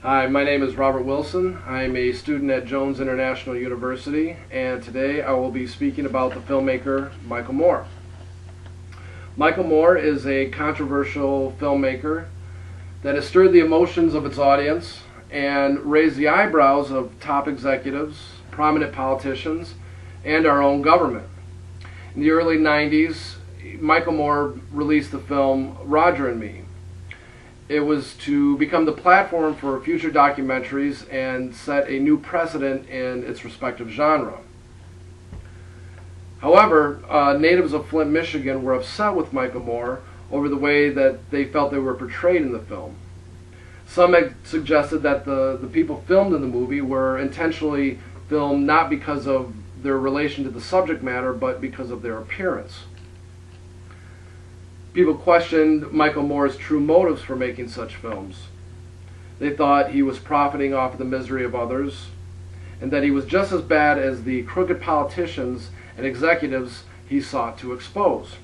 Hi, my name is Robert Wilson. I'm a student at Jones International University, and today I will be speaking about the filmmaker Michael Moore. Michael Moore is a controversial filmmaker that has stirred the emotions of its audience and raised the eyebrows of top executives, prominent politicians, and our own government. In the early 90s, Michael Moore released the film Roger and Me. It was to become the platform for future documentaries and set a new precedent in its respective genre. However, natives of Flint, Michigan were upset with Michael Moore over the way that they felt they were portrayed in the film. Some had suggested that the people filmed in the movie were intentionally filmed not because of their relation to the subject matter, but because of their appearance. People questioned Michael Moore's true motives for making such films. They thought he was profiting off the misery of others, and that he was just as bad as the crooked politicians and executives he sought to expose.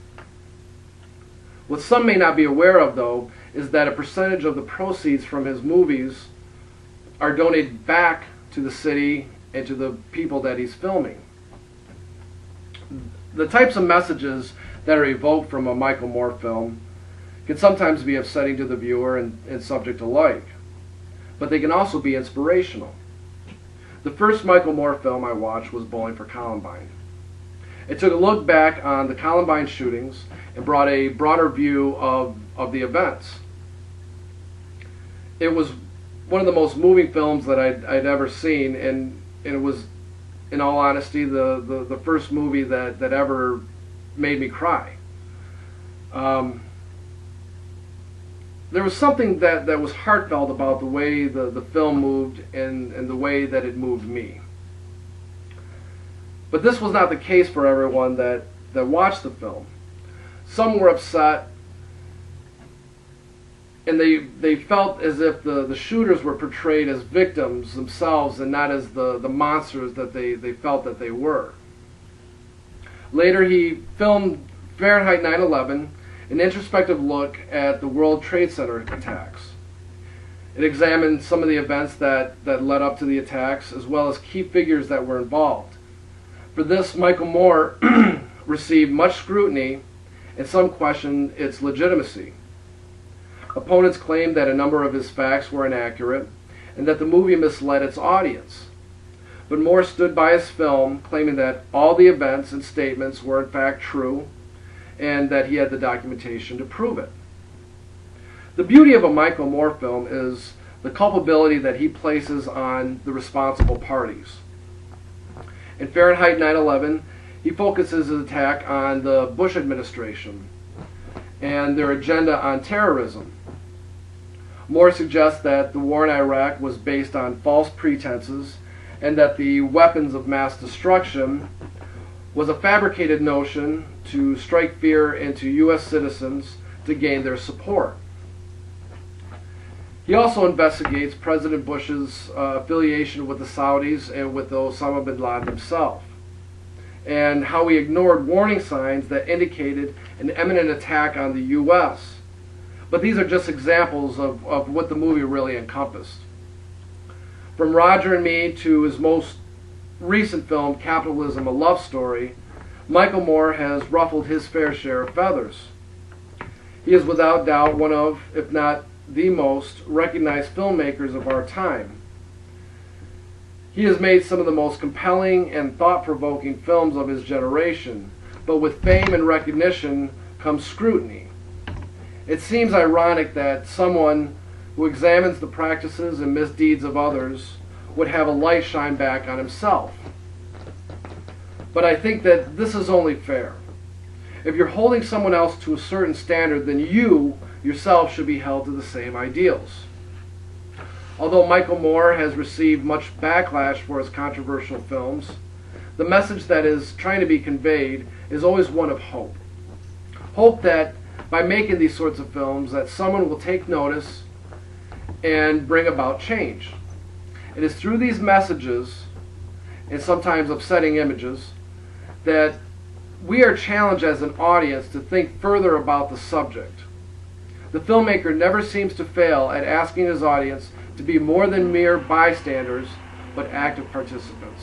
What some may not be aware of, though, is that a percentage of the proceeds from his movies are donated back to the city and to the people that he's filming. The types of messages that are evoked from a Michael Moore film can sometimes be upsetting to the viewer and subject alike, but they can also be inspirational. The first Michael Moore film I watched was Bowling for Columbine. It took a look back on the Columbine shootings and brought a broader view of the events. It was one of the most moving films that I'd ever seen, and it was, in all honesty, the first movie that ever made me cry. There was something that was heartfelt about the way the film moved and the way that it moved me. But this was not the case for everyone that watched the film. Some were upset, and they felt as if the shooters were portrayed as victims themselves and not as the monsters that they felt that they were. Later, he filmed Fahrenheit 9/11, an introspective look at the World Trade Center attacks. It examined some of the events that led up to the attacks, as well as key figures that were involved. For this, Michael Moore received much scrutiny, and some questioned its legitimacy. Opponents claimed that a number of his facts were inaccurate, and that the movie misled its audience. But Moore stood by his film, claiming that all the events and statements were in fact true, and that he had the documentation to prove it. The beauty of a Michael Moore film is the culpability that he places on the responsible parties. In Fahrenheit 9/11, he focuses his attack on the Bush administration and their agenda on terrorism. Moore suggests that the war in Iraq was based on false pretenses, and that the weapons of mass destruction was a fabricated notion to strike fear into U.S. citizens to gain their support. He also investigates President Bush's affiliation with the Saudis and with Osama bin Laden himself, and how he ignored warning signs that indicated an imminent attack on the U.S. But these are just examples of what the movie really encompassed. From Roger and Me to his most recent film, Capitalism, A Love Story, Michael Moore has ruffled his fair share of feathers. He is without doubt one of, if not the most, recognized filmmakers of our time. He has made some of the most compelling and thought-provoking films of his generation, but with fame and recognition comes scrutiny. It seems ironic that someone who examines the practices and misdeeds of others would have a light shine back on himself. But I think that this is only fair. If you're holding someone else to a certain standard, then you yourself should be held to the same ideals. Although Michael Moore has received much backlash for his controversial films, the message that is trying to be conveyed is always one of hope. Hope that by making these sorts of films that someone will take notice and bring about change. It is through these messages, and sometimes upsetting images, that we are challenged as an audience to think further about the subject. The filmmaker never seems to fail at asking his audience to be more than mere bystanders, but active participants.